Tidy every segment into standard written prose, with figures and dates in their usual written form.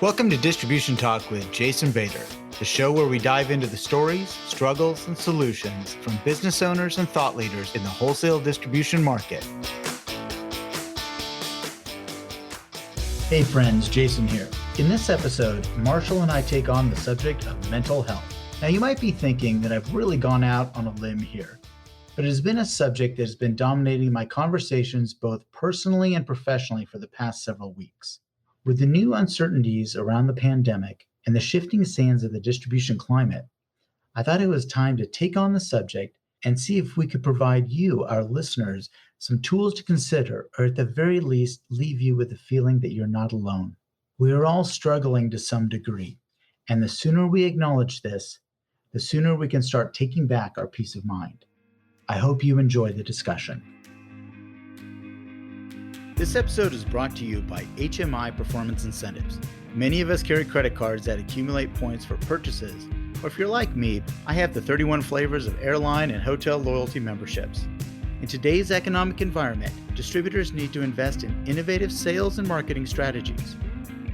Welcome to Distribution Talk with Jason Bader, the show where we dive into the stories, struggles, and solutions from business owners and thought leaders in the wholesale distribution market. Hey friends, Jason here. In this episode, Marshall and I take on the subject of mental health. Now you might be thinking that I've really gone out on a limb here, but it has been a subject that has been dominating my conversations both personally and professionally for the past several weeks. With the new uncertainties around the pandemic and the shifting sands of the distribution climate, I thought it was time to take on the subject and see if we could provide you, our listeners, some tools to consider, or at the very least, leave you with the feeling that you're not alone. We are all struggling to some degree, and the sooner we acknowledge this, the sooner we can start taking back our peace of mind. I hope you enjoy the discussion. This episode is brought to you by HMI Performance Incentives. Many of us carry credit cards that accumulate points for purchases, or if you're like me, I have the 31 flavors of airline and hotel loyalty memberships. In today's economic environment, distributors need to invest in innovative sales and marketing strategies.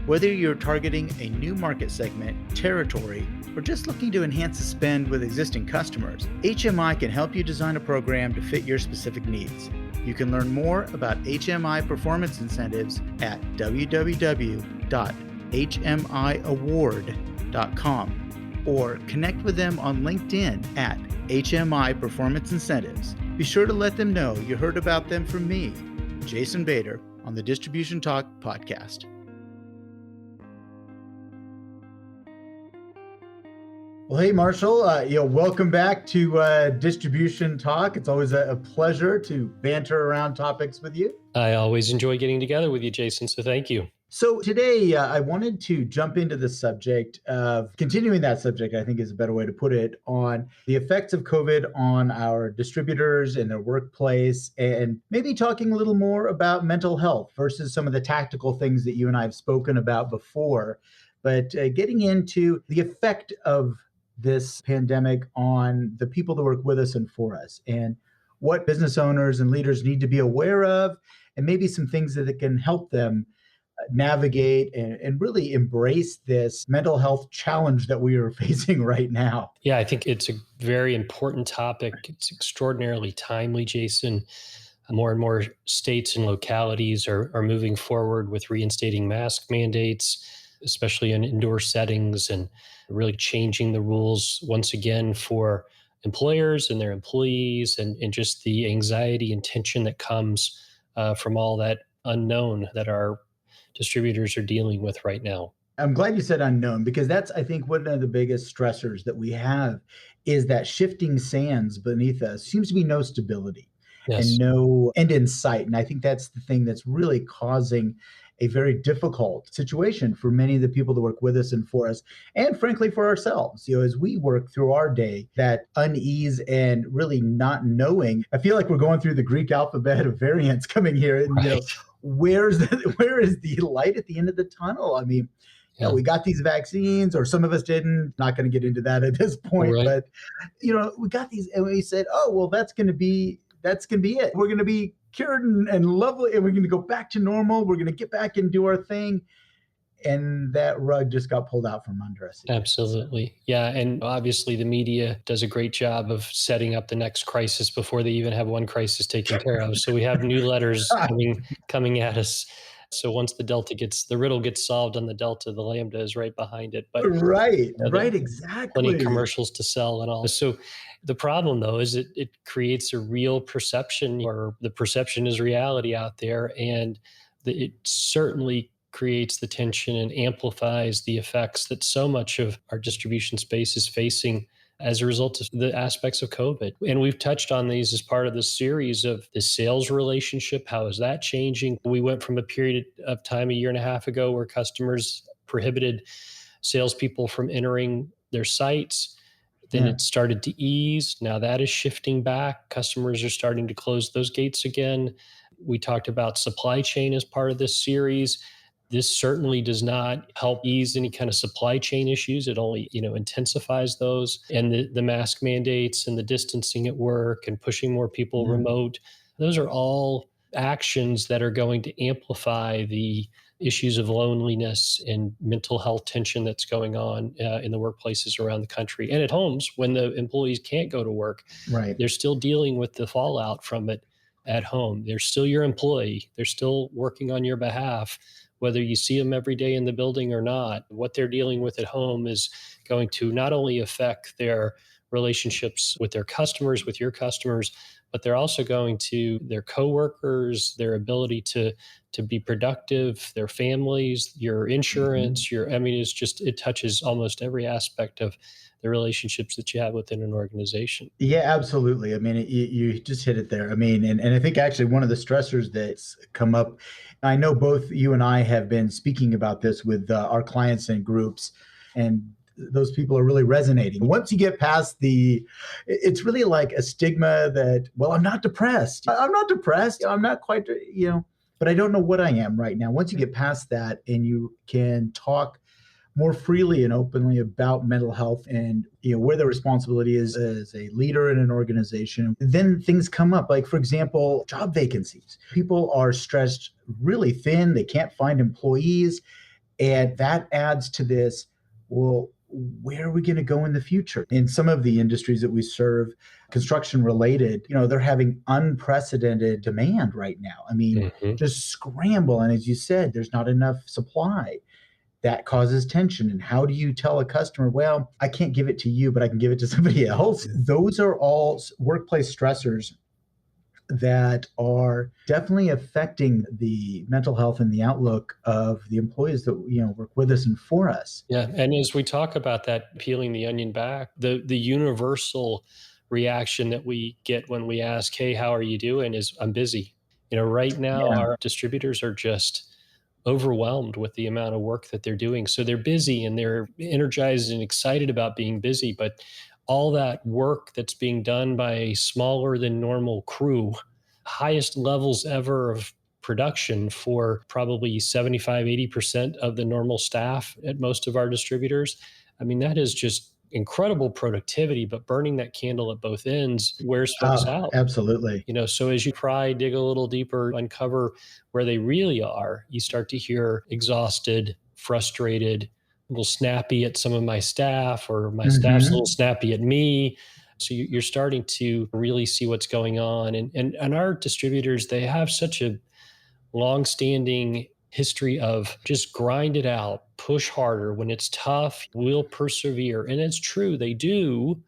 Whether you're targeting a new market segment, territory, or just looking to enhance the spend with existing customers, HMI can help you design a program to fit your specific needs. You can learn more about HMI Performance Incentives at www.hmiaward.com or connect with them on LinkedIn at HMI Performance Incentives. Be sure to let them know you heard about them from me, Jason Bader, on the Distribution Talk podcast. Well, hey, Marshall, welcome back to Distribution Talk. It's always a pleasure to banter around topics with you. I always enjoy getting together with you, Jason, so thank you. So today, I wanted to jump into the subject of continuing that subject, I think is a better way to put it, on the effects of COVID on our distributors and their workplace, and maybe talking a little more about mental health versus some of the tactical things that you and I have spoken about before, but getting into the effect of this pandemic on the people that work with us and for us, and what business owners and leaders need to be aware of, and maybe some things that can help them navigate and really embrace this mental health challenge that we are facing right now. Yeah, I think it's a very important topic. It's extraordinarily timely, Jason. More and more states and localities are moving forward with reinstating mask mandates, especially in indoor settings, and really changing the rules once again for employers and their employees, and just the anxiety and tension that comes from all that unknown that our distributors are dealing with right now. I'm glad you said unknown, because that's, I think, one of the biggest stressors that we have is that shifting sands beneath us seems to be no stability. Yes. And no end in sight. And I think that's the thing that's really causing a very difficult situation for many of the people that work with us and for us, and frankly for ourselves. As we work through our day, that unease and really not knowing, I feel like we're going through the Greek alphabet of variants coming here. And right. Where is the light at the end of the tunnel? I mean, we got these vaccines, or some of us didn't. Not going to get into that at this point, right. But we got these, and we said, oh, well, that's going to be it. We're going to be cured and lovely, and we're going to go back to normal. We're going to get back and do our thing. And that rug just got pulled out from under us. Absolutely. Yeah. And obviously the media does a great job of setting up the next crisis before they even have one crisis taken care of. So we have new letters coming at us. So once the riddle gets solved on the Delta, the Lambda is right behind it. But right, exactly. Plenty of commercials to sell and all. So the problem, though, is it creates a real perception, or the perception is reality out there, and it certainly creates the tension and amplifies the effects that so much of our distribution space is facing as a result of the aspects of COVID. And we've touched on these as part of this series of the sales relationship. How is that changing? We went from a period of time a year and a half ago where customers prohibited salespeople from entering their sites. Then it started to ease. Now that is shifting back. Customers are starting to close those gates again. We talked about supply chain as part of this series. This certainly does not help ease any kind of supply chain issues. It only, intensifies those. And the mask mandates and the distancing at work and pushing more people remote, those are all actions that are going to amplify the issues of loneliness and mental health tension that's going on in the workplaces around the country and at homes when the employees can't go to work. Right. They're still dealing with the fallout from it at home. They're still your employee. They're still working on your behalf, whether you see them every day in the building or not. What they're dealing with at home is going to not only affect their relationships with their customers, with your customers, but they're also going to their coworkers, their ability to be productive, their families, your Mhm. insurance, I mean, it touches almost every aspect of the relationships that you have within an organization. Yeah, absolutely. I mean, you just hit it there. I mean, and I think actually one of the stressors that's come up, I know both you and I have been speaking about this with our clients and groups, and those people are really resonating. Once you get past it's really like a stigma that, well, I'm not depressed. I'm not depressed. I'm not quite, but I don't know what I am right now. Once you get past that and you can talk more freely and openly about mental health and where the responsibility is as a leader in an organization, then things come up, like for example job vacancies. People are stressed really thin, they can't find employees, and that adds to this, well, where are we going to go in the future? In some of the industries that we serve, construction related, they're having unprecedented demand right now. I mean, Mhm. just scramble, and as you said, there's not enough supply. That causes tension. And how do you tell a customer, well, I can't give it to you, but I can give it to somebody else? Those are all workplace stressors that are definitely affecting the mental health and the outlook of the employees that work with us and for us. Yeah, and as we talk about that peeling the onion back, the universal reaction that we get when we ask, "Hey, how are you doing?" is, "I'm busy." Right now Yeah. our distributors are just overwhelmed with the amount of work that they're doing. So they're busy and they're energized and excited about being busy, but all that work that's being done by a smaller than normal crew, highest levels ever of production for probably 75, 80% of the normal staff at most of our distributors. I mean, that is just incredible productivity, but burning that candle at both ends wears folks Oh, out. absolutely. So as you pry, dig a little deeper, uncover where they really are, you start to hear exhausted, frustrated, a little snappy at some of my staff, or my staff's a little Hmm. snappy at me. So you're starting to really see what's going on. And our distributors, they have such a long-standing history of just grind it out, push harder. When it's tough, we'll persevere. And it's true, they do,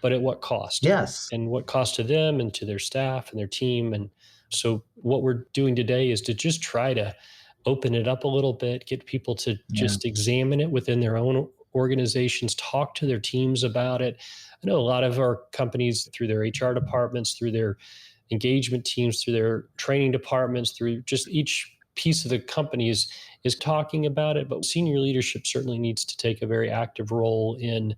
but at what cost? Yes. And what cost to them and to their staff and their team. And so what we're doing today is to just try to open it up a little bit, get people to Yeah. just examine it within their own organizations, talk to their teams about it. I know a lot of our companies, through their HR departments, through their engagement teams, through their training departments, through just each piece of the company is talking about it, but senior leadership certainly needs to take a very active role in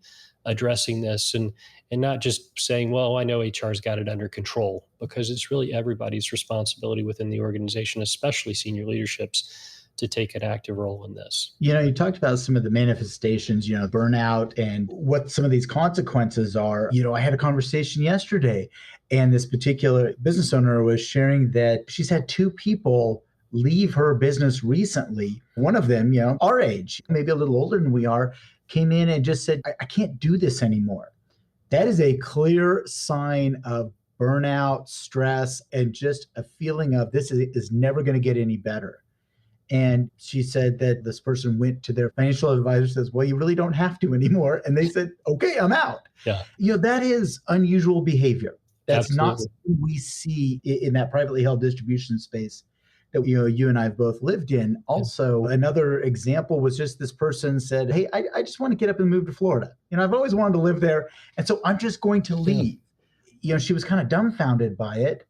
addressing this, and not just saying, well, I know HR's got it under control, because it's really everybody's responsibility within the organization, especially senior leaderships, to take an active role in this. You talked about some of the manifestations, burnout and what some of these consequences are. I had a conversation yesterday, and this particular business owner was sharing that she's had two people leave her business recently. One of them, our age, maybe a little older than we are, came in and just said, I can't do this anymore. That is a clear sign of burnout, stress, and just a feeling of this is never going to get any better. And she said that this person went to their financial advisor, says, well, you really don't have to anymore. And they said, okay, I'm out. Yeah, That is unusual behavior. That's not absolutely. something we see in that privately held distribution space that you and I have both lived in. Yeah, Also, another example was just this person said, hey, I just want to get up and move to Florida. I've always wanted to live there. And so I'm just going to yeah. leave. She was kind of dumbfounded by it.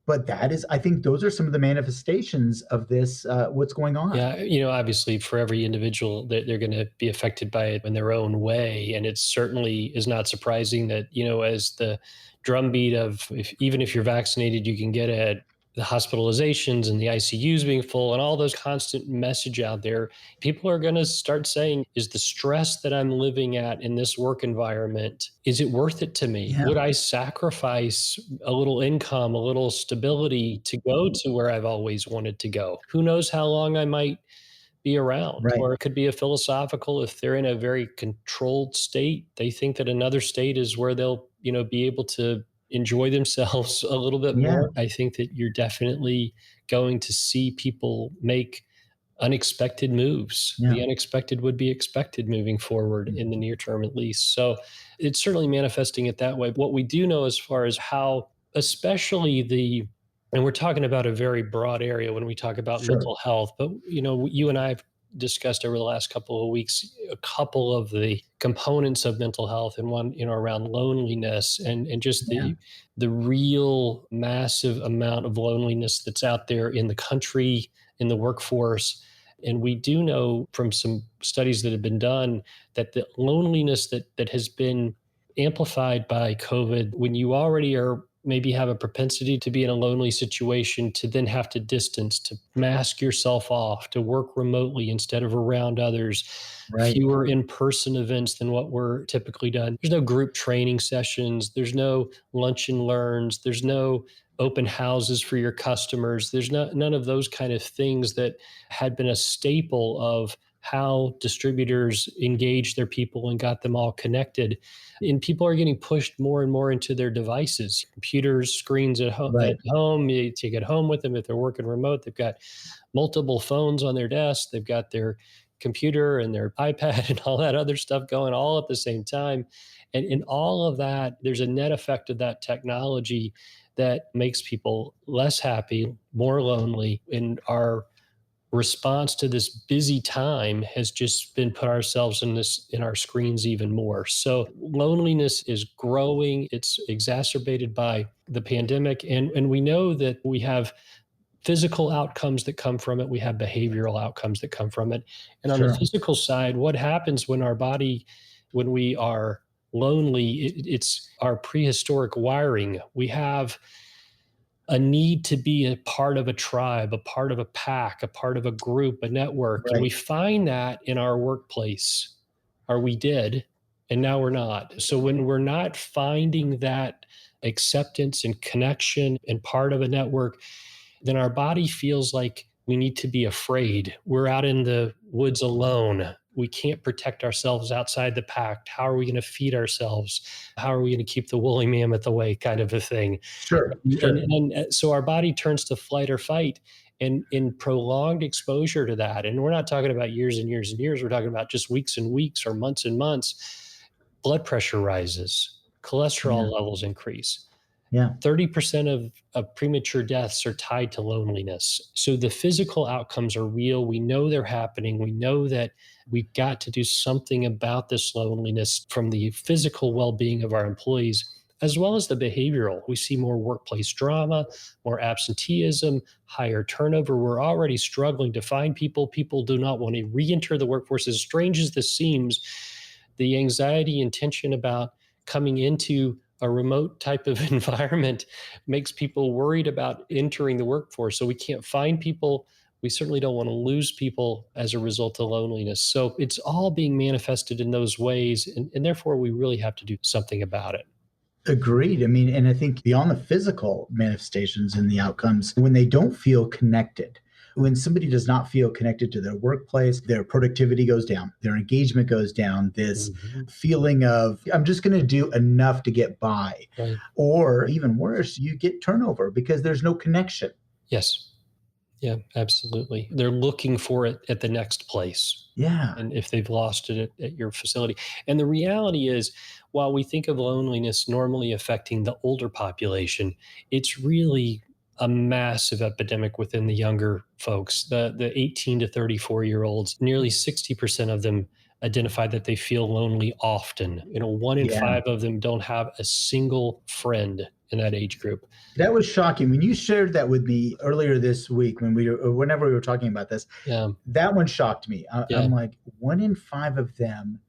But I think those are some of the manifestations of this, what's going on. Yeah, obviously for every individual, they're going to be affected by it in their own way. And it certainly is not surprising that, as the drumbeat of, even if you're vaccinated, you can get it, the hospitalizations and the ICUs being full and all those constant message out there, people are going to start saying, is the stress that I'm living at in this work environment, is it worth it to me? Yeah. Would I sacrifice a little income, a little stability to go to where I've always wanted to go? Who knows how long I might be around? Right. Or it could be a philosophical, if they're in a very controlled state, they think that another state is where they'll, be able to enjoy themselves a little bit Yeah. more. I think that you're definitely going to see people make unexpected moves. Yeah. The unexpected would be expected moving forward in the Mhm. near term, at least. So it's certainly manifesting it that way. What we do know as far as how, especially and we're talking about a very broad area when we talk about Sure. mental health, but you and I have discussed over the last couple of weeks a couple of the components of mental health, and one around loneliness and just Yeah. the real massive amount of loneliness that's out there in the country, in the workforce. And we do know from some studies that have been done that the loneliness that has been amplified by COVID, when you already are maybe have a propensity to be in a lonely situation, to then have to distance, to mask yourself off, to work remotely instead of around others, Right. fewer in-person events than what were typically done. There's no group training sessions, there's no lunch and learns, there's no open houses for your customers. There's none of those kind of things that had been a staple of how distributors engaged their people and got them all connected. And people are getting pushed more and more into their devices, computers, screens at Right. home. You take it home with them if they're working remote. They've got multiple phones on their desk. They've got their computer and their iPad and all that other stuff going all at the same time. And in all of that, there's a net effect of that technology that makes people less happy, more lonely. And our response to this busy time has just been put ourselves in our screens even more. So loneliness is growing. It's exacerbated by the pandemic. And we know that we have physical outcomes that come from it. We have behavioral outcomes that come from it. And on the Sure. physical side, what happens when we are lonely, it's our prehistoric wiring. We have a need to be a part of a tribe, a part of a pack, a part of a group, a network. And Right. we find that in our workplace, or we did, and now we're not. So when we're not finding that acceptance and connection and part of a network, then our body feels like we need to be afraid. We're out in the woods alone. We can't protect ourselves outside the pack. How are we going to feed ourselves? How are we going to keep the woolly mammoth away, kind of a thing? Sure. Sure. And so our body turns to flight or fight. And in prolonged exposure to that, and we're not talking about years and years and years, we're talking about just weeks and weeks or months and months, blood pressure rises, Yeah. cholesterol levels increase. Yeah. 30% of premature deaths are tied to loneliness. So the physical outcomes are real. We know they're happening. We know that we've got to do something about this loneliness, from the physical well-being of our employees as well as the behavioral. We see more workplace drama, more absenteeism, higher turnover. We're already struggling to find people. People do not want to re-enter the workforce. As strange as this seems, the anxiety and tension about coming into a remote type of environment makes people worried about entering the workforce. So we can't find people. We certainly don't want to lose people as a result of loneliness. So it's all being manifested in those ways. And therefore, we really have to do something about it. Agreed. I mean, and I think beyond the physical manifestations and the outcomes, when they don't feel connected, when somebody does not feel connected to their workplace, their productivity goes down, their engagement goes down, this Mhm. feeling of, I'm just going to do enough to get by. Right. Or even worse, you get turnover because there's no connection. Yes. Yeah, absolutely. They're looking for it at the next place. Yeah. And if they've lost it at your facility. And the reality is, while we think of loneliness normally affecting the older population, it's really a massive epidemic within the younger folks. The 18 to 34-year olds, nearly 60% of them identify that they feel lonely often. One in Yeah. five of them don't have a single friend in that age group. That was shocking. When you shared that with me earlier this week, whenever we were talking about this, Yeah. that one shocked me. Yeah. I'm like, 1 in 5 of them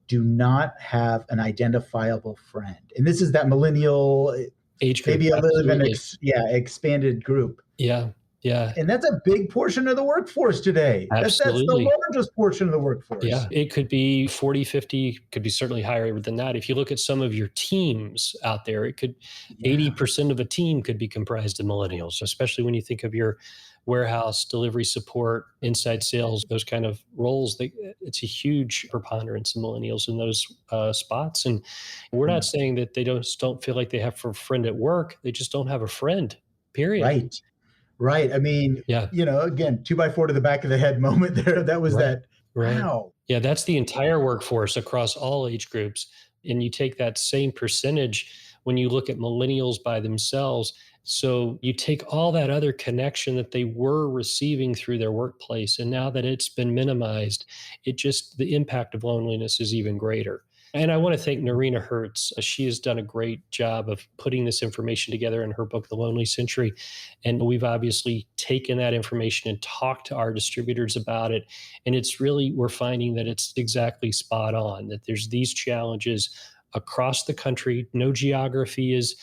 do not have an identifiable friend. And this is that millennial, Age group. maybe a little bit, Absolutely. expanded group. Yeah. Yeah. And that's a big portion of the workforce today. That's the Absolutely. largest portion of the Yeah, workforce. it could be 40, 50, could be certainly higher than that. If you look at some of your teams out there, it could Yeah, 80% of a team could be comprised of millennials, especially when you think of your warehouse, delivery support, inside sales, those kind of roles. It's a huge preponderance of millennials in those spots. And we're yeah. not saying that they don't feel like they have a friend at work. They just don't have a friend, period. Right. Right. I mean, Yeah. again, 2x4 to the back of the head moment there. That was Right. that, Right. wow. Yeah, that's the entire workforce across all age groups. And you take that same percentage when you look at millennials by themselves. So you take all that other connection that they were receiving through their workplace, and now that it's been minimized, the impact of loneliness is even greater. And I want to thank Narina Hertz. She has done a great job of putting this information together in her book, The Lonely Century. And we've obviously taken that information and talked to our distributors about it. And we're finding that it's exactly spot on, that there's these challenges across the country. No geography is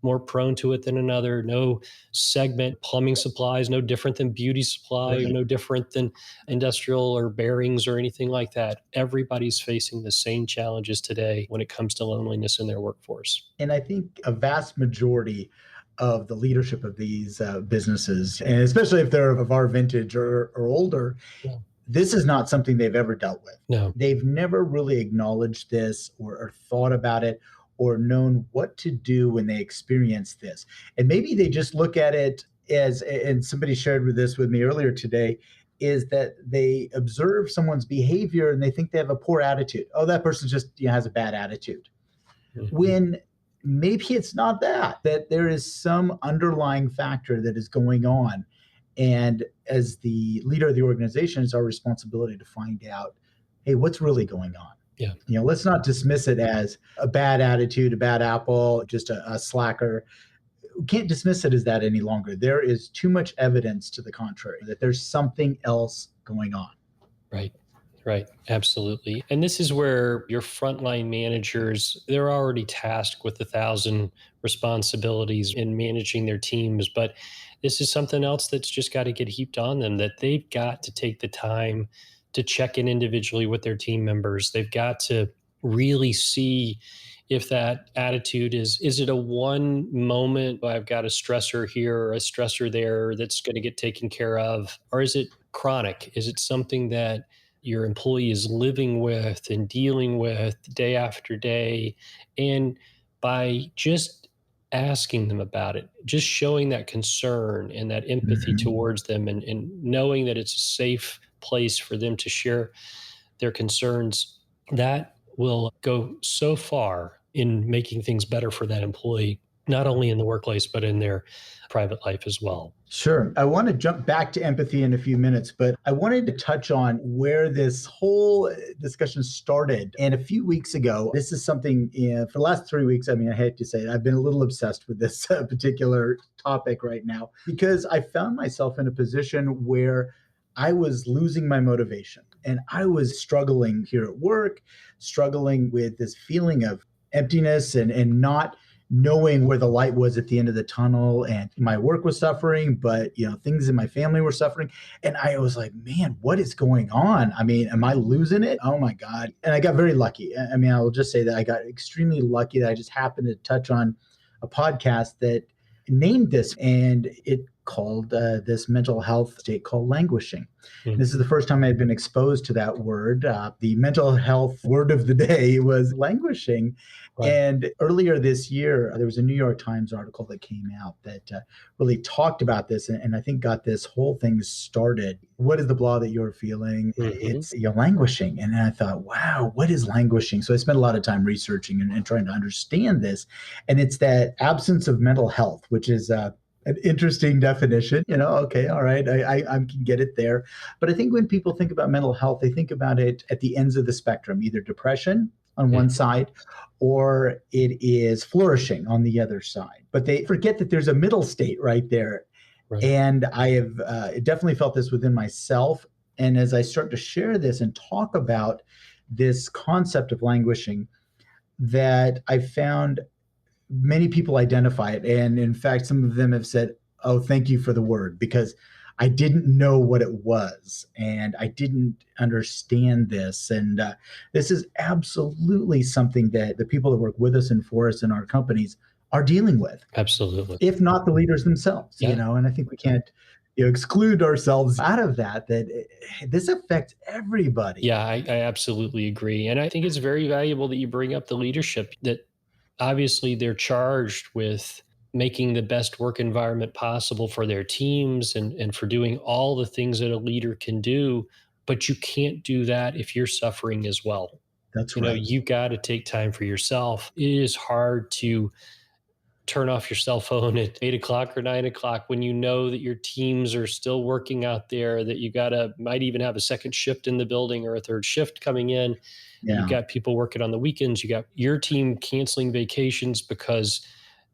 more prone to it than another. No segment, plumbing supplies, no different than beauty supply, Right. no different than industrial or bearings or anything like that. Everybody's facing the same challenges today when it comes to loneliness in their workforce. And I think a vast majority of the leadership of these businesses, and especially if they're of our vintage or older, Yeah. this is not something they've ever dealt with. No. They've never really acknowledged this or thought about it or known what to do when they experience this. And maybe they just look at it as, and somebody shared with this with me earlier today, is that they observe someone's behavior and they think they have a poor attitude. Oh, that person just has a bad attitude. When maybe it's not that there is some underlying factor that is going on. And as the leader of the organization, it's our responsibility to find out, hey, what's really going on? Yeah. Let's not dismiss it as a bad attitude, a bad apple, just a slacker. We can't dismiss it as that any longer. There is too much evidence to the contrary, that there's something else going on. Right. Right. Absolutely. And this is where your frontline managers, they're already tasked with 1,000 responsibilities in managing their teams. But this is something else that's just got to get heaped on them, that they've got to take the time to check in individually with their team members. They've got to really see if that attitude is it a one moment, I've got a stressor here or a stressor there that's going to get taken care of, or is it chronic? Is it something that your employee is living with and dealing with day after day? And by just asking them about it, just showing that concern and that empathy Mhm. towards them, and knowing that it's a safe place for them to share their concerns, that will go so far in making things better for that employee, not only in the workplace, but in their private life as well. Sure. I want to jump back to empathy in a few minutes, but I wanted to touch on where this whole discussion started. And a few weeks ago, this is something for the last 3 weeks. I mean, I hate to say it, I've been a little obsessed with this particular topic right now because I found myself in a position where I was losing my motivation and I was struggling here at work, struggling with this feeling of emptiness and not knowing where the light was at the end of the tunnel. And my work was suffering, but things in my family were suffering. And I was like, man, what is going on? I mean, am I losing it? Oh my God. And I got very lucky. I mean, I will just say that I got extremely lucky that I just happened to touch on a podcast that named this, and it called this mental health state called languishing. Mm. This is the first time I'd been exposed to that word. The mental health word of the day was languishing. Right. And earlier this year, there was a New York Times article that came out that really talked about this, and I think got this whole thing started. What is the blah that you're feeling? It's languishing. And I thought, wow, what is languishing? So I spent a lot of time researching and trying to understand this. And it's that absence of mental health, which is an interesting definition. Okay, all right, I can get it there. But I think when people think about mental health, they think about it at the ends of the spectrum, either depression on one side, or it is flourishing on the other side. But they forget that there's a middle state right there. Right. And I have definitely felt this within myself. And as I start to share this and talk about this concept of languishing, that I found many people identify it. And in fact, some of them have said, Oh, thank you for the word, because I didn't know what it was and I didn't understand this. And this is absolutely something that the people that work with us and for us in our companies are dealing with, Absolutely. if not the leaders themselves, Yeah. and I think we can't exclude ourselves out of that, this affects everybody. Yeah, I absolutely agree. And I think it's very valuable that you bring up the leadership, that obviously they're charged with making the best work environment possible for their teams and for doing all the things that a leader can do. But you can't do that if you're suffering as well. That's right. You got to take time for yourself. It is hard to turn off your cell phone at 8 o'clock or 9 o'clock when you know that your teams are still working out there, that you gotta might even have a second shift in the building or a third shift coming in. You've Yeah, got people working on the weekends. You got your team canceling vacations because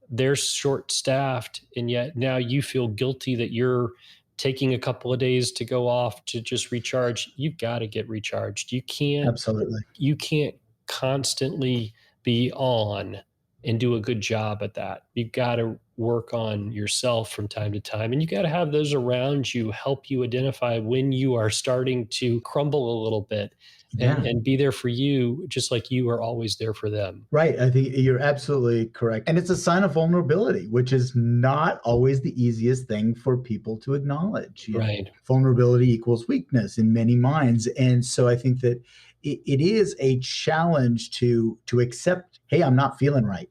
they're short staffed. And yet now you feel guilty that you're taking a couple of days to go off to just recharge. You've got to get recharged. absolutely. You can't constantly be on and do a good job at that. You got to work on yourself from time to time, and you got to have those around you help you identify when you are starting to crumble a little bit, Yeah. and be there for you just like you are always there for them. Right. I think you're absolutely correct. And it's a sign of vulnerability, which is not always the easiest thing for people to acknowledge. Right. Vulnerability equals weakness in many minds. And so I think that it is a challenge to accept, hey, I'm not feeling right.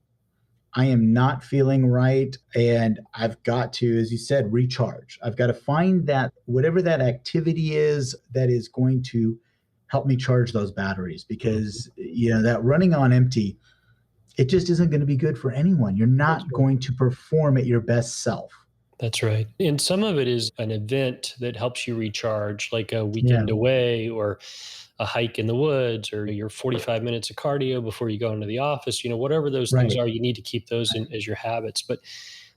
I am not feeling right. And I've got to, as you said, recharge. I've got to find that whatever that activity is that is going to help me charge those batteries, Mhm. because that running on empty, it just isn't going to be good for anyone. You're That's not right. going to perform at your best self. That's right. And some of it is an event that helps you recharge, like a Yeah, weekend away or a hike in the woods or your 45 minutes of cardio before you go into the office. Whatever those things right, are, you need to keep those in as your habits. But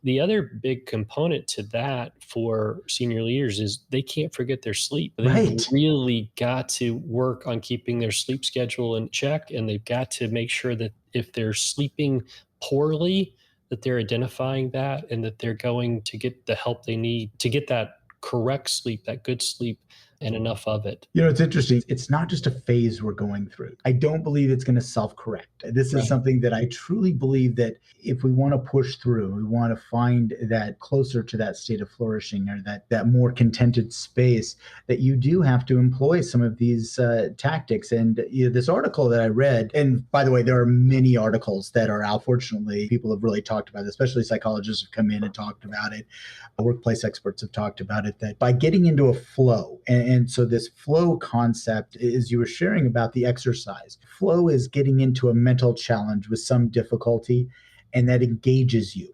the other big component to that for senior leaders is they can't forget their sleep. They've right. really got to work on keeping their sleep schedule in check, and they've got to make sure that if they're sleeping poorly, that they're identifying that and that they're going to get the help they need to get that correct sleep, that good sleep, and enough of it. It's interesting. It's not just a phase we're going through. I don't believe it's going to self correct. This is Right. something that I truly believe that if we want to push through, we want to find that closer to that state of flourishing, or that more contented space, that you do have to employ some of these tactics. And this article that I read, and by the way, there are many articles that are out. Fortunately, people have really talked about it, especially psychologists have come in and talked about it. Workplace experts have talked about it, that by getting into a flow, and so this flow concept is, you were sharing about the exercise. Flow is getting into a mental challenge with some difficulty, and that engages you.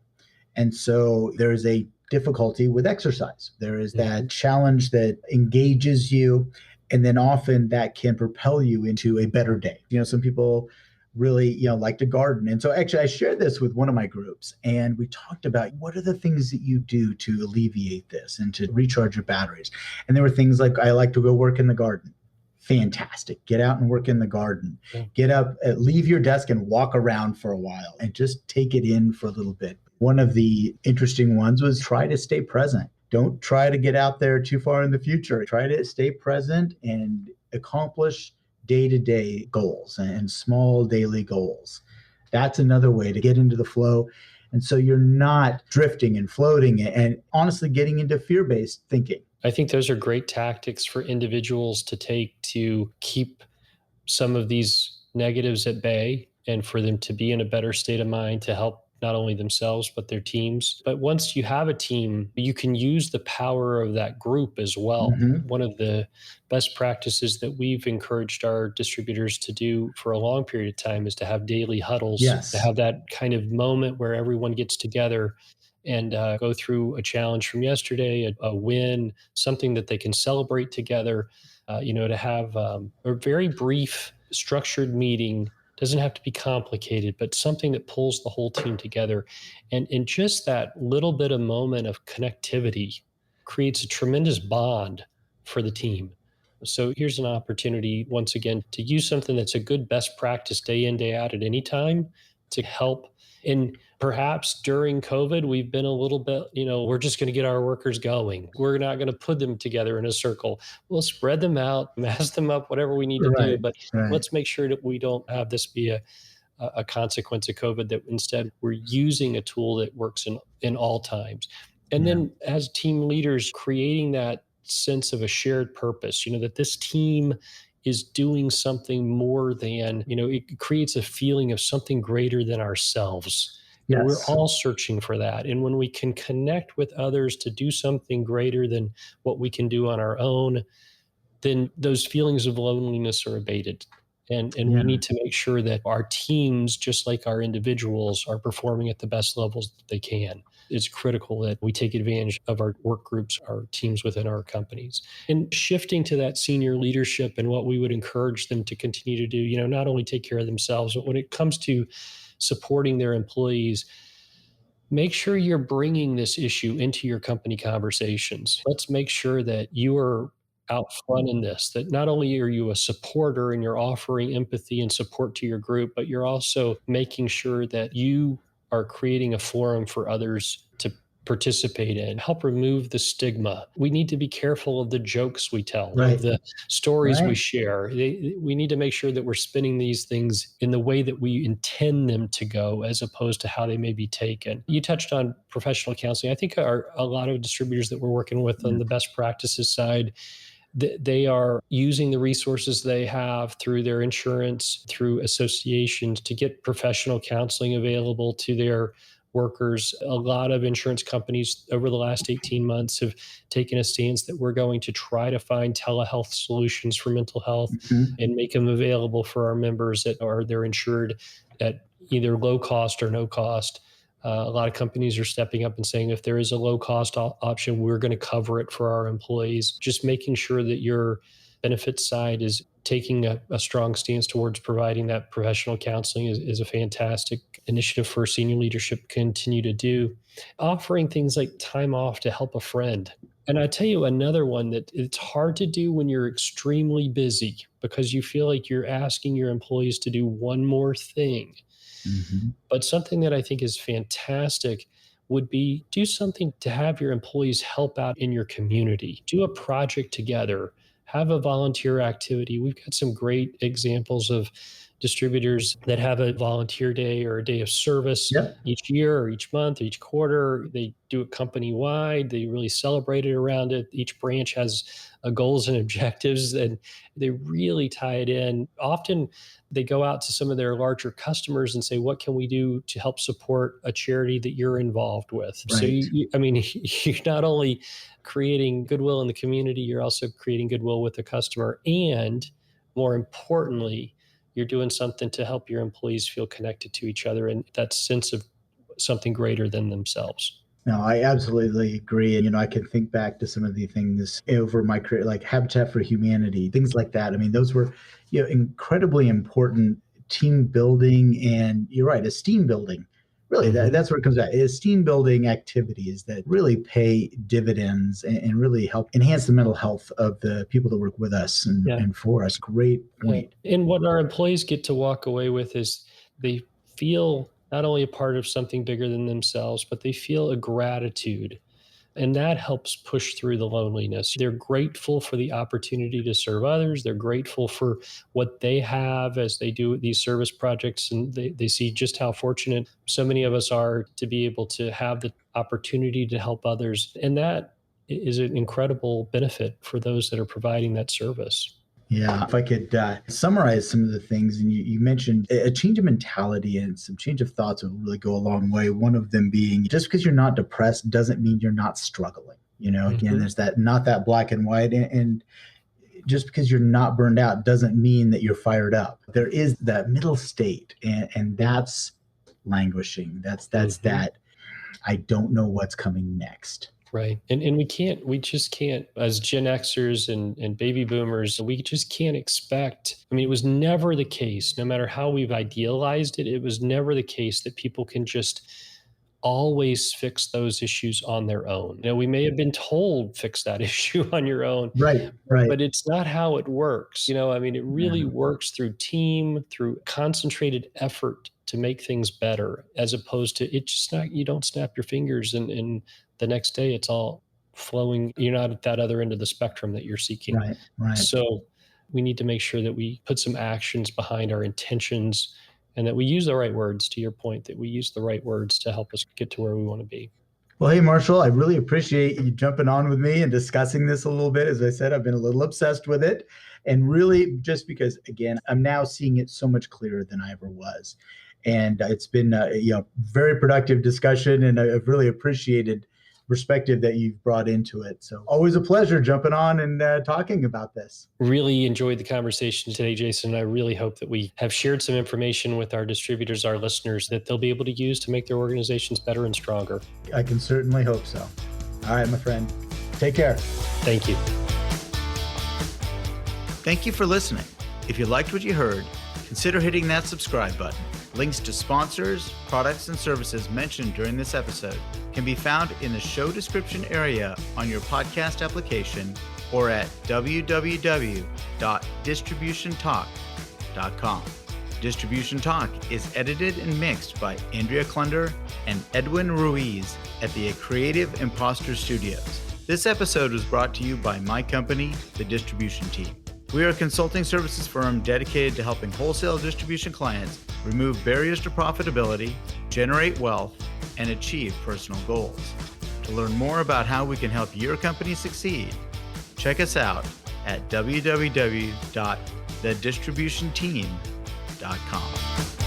And so there's a difficulty with exercise. There is Mhm. that challenge that engages you. And then often that can propel you into a better day. Some people really, like to garden. And so actually I shared this with one of my groups, and we talked about what are the things that you do to alleviate this and to recharge your batteries. And there were things like, I like to go work in the garden. Fantastic. Get out and work in the garden. Yeah. Get up, leave your desk and walk around for a while and just take it in for a little bit. One of the interesting ones was try to stay present. Don't try to get out there too far in the future. Try to stay present and accomplish day to day goals and small daily goals. That's another way to get into the flow. And so you're not drifting and floating and honestly getting into fear based thinking. I think those are great tactics for individuals to take to keep some of these negatives at bay and for them to be in a better state of mind to help not only themselves but their teams. But once you have a team, you can use the power of that group as well. Mm-hmm. One of the best practices that we've encouraged our distributors to do for a long period of time is to have daily huddles, to Yes. have that kind of moment where everyone gets together and go through a challenge from yesterday, a win, something that they can celebrate together. To have a very brief, structured meeting. Doesn't have to be complicated, but something that pulls the whole team together. And just that little bit of moment of connectivity creates a tremendous bond for the team. So here's an opportunity, once again, to use something that's a good best practice day in, day out at any time to help. And Perhaps during COVID, we've been a little bit, we're just going to get our workers going. We're not going to put them together in a circle. We'll spread them out, mask them up, whatever we need to do. Right. But Right. let's make sure that we don't have this be a consequence of COVID, that instead we're using a tool that works in all times. And Yeah. then as team leaders, creating that sense of a shared purpose, that this team is doing something more than, it creates a feeling of something greater than ourselves. And we're Yes. all searching for that. And when we can connect with others to do something greater than what we can do on our own, then those feelings of loneliness are abated. And we Yeah. need to make sure that our teams, just like our individuals, are performing at the best levels that they can. It's critical that we take advantage of our work groups, our teams within our companies. And shifting to that senior leadership and what we would encourage them to continue to do, not only take care of themselves, but when it comes to supporting their employees, make sure you're bringing this issue into your company conversations. Let's make sure that you are out front in this, that not only are you a supporter and you're offering empathy and support to your group, but you're also making sure that you are creating a forum for others to participate in, help remove the stigma. We need to be careful of the jokes we tell, of Right. the stories we Right. share. We need to make sure that we're spinning these things in the way that we intend them to go, as opposed to how they may be taken. You touched on professional counseling. I think a lot of distributors that we're working with on Yeah. the best practices side, they are using the resources they have through their insurance, through associations, to get professional counseling available to their workers. A lot of insurance companies over the last 18 months have taken a stance that we're going to try to find telehealth solutions for mental health Mhm. and make them available for our members that are they're insured at either low cost or no cost. A lot of companies are stepping up and saying, if there is a low cost option, we're going to cover it for our employees. Just making sure that your benefits side is taking a strong stance towards providing that professional counseling is a fantastic initiative for senior leadership to continue to do. Offering things like time off to help a friend. And I tell you another one that it's hard to do when you're extremely busy, because you feel like you're asking your employees to do one more thing. Mhm. But something that I think is fantastic would be do something to have your employees help out in your community. Do a project together, have a volunteer activity. We've got some great examples of distributors that have a volunteer day or a day of service Yep. each year or each month or each quarter. They do it company wide. They really celebrate it around it. Each branch has goals and objectives, and they really tie it in. Often they go out to some of their larger customers and say, what can we do to help support a charity that you're involved with? So, Right. I mean, you're not only creating goodwill in the community, you're also creating goodwill with the customer. And more importantly, you're doing something to help your employees feel connected to each other and that sense of something greater than themselves. No, I absolutely agree. And, I can think back to some of the things over my career, like Habitat for Humanity, things like that. I mean, those were, incredibly important team building. And you're right, esteem building. Really, Mhm. that's where it comes back. Esteem building activities that really pay dividends and really help enhance the mental health of the people that work with us Yeah. and for us. Great Yeah. point. And what our employees get to walk away with is they feel not only a part of something bigger than themselves, but they feel a gratitude. And that helps push through the loneliness. They're grateful for the opportunity to serve others. They're grateful for what they have as they do these service projects. And they see just how fortunate so many of us are to be able to have the opportunity to help others. And that is an incredible benefit for those that are providing that service. Yeah, if I could summarize some of the things, and you mentioned a change of mentality and some change of thoughts will really go a long way. One of them being just because you're not depressed doesn't mean you're not struggling. Again, Mhm. there's that not that black and white, and just because you're not burned out doesn't mean that you're fired up. There is that middle state, and Yeah. that's languishing. That's Mhm. that I don't know what's coming next. Right. And we just can't, as Gen Xers and baby boomers, we just can't expect. I mean, it was never the case, no matter how we've idealized it, it was never the case that people can just always fix those issues on their own. We may have been told fix that issue on your own, Right, right. but it's not how it works. I mean, it really Yeah, works through team, through concentrated effort to make things better, as opposed to it just not, you don't snap your fingers and the next day it's all flowing. You're not at that other end of the spectrum that you're seeking. right, right. So we need to make sure that we put some actions behind our intentions and that we use the right words, to your point, that we use the right words to help us get to where we want to be. Well, hey, Marshall, I really appreciate you jumping on with me and discussing this a little bit. As I said, I've been a little obsessed with it. And really, just because, again, I'm now seeing it so much clearer than I ever was. And it's been very productive discussion, and I've really appreciated perspective that you've brought into it. So always a pleasure jumping on and talking about this. Really enjoyed the conversation today, Jason. I really hope that we have shared some information with our distributors, our listeners, that they'll be able to use to make their organizations better and stronger. I can certainly hope so. All right, my friend. Take care. Thank you. Thank you for listening. If you liked what you heard, consider hitting that subscribe button. Links to sponsors, products, and services mentioned during this episode can be found in the show description area on your podcast application or at www.distributiontalk.com. Distribution Talk is edited and mixed by Andrea Klunder and Edwin Ruiz at the Creative Imposter Studios. This episode was brought to you by my company, the Distribution Team. We are a consulting services firm dedicated to helping wholesale distribution clients remove barriers to profitability, generate wealth, and achieve personal goals. To learn more about how we can help your company succeed, check us out at www.thedistributionteam.com.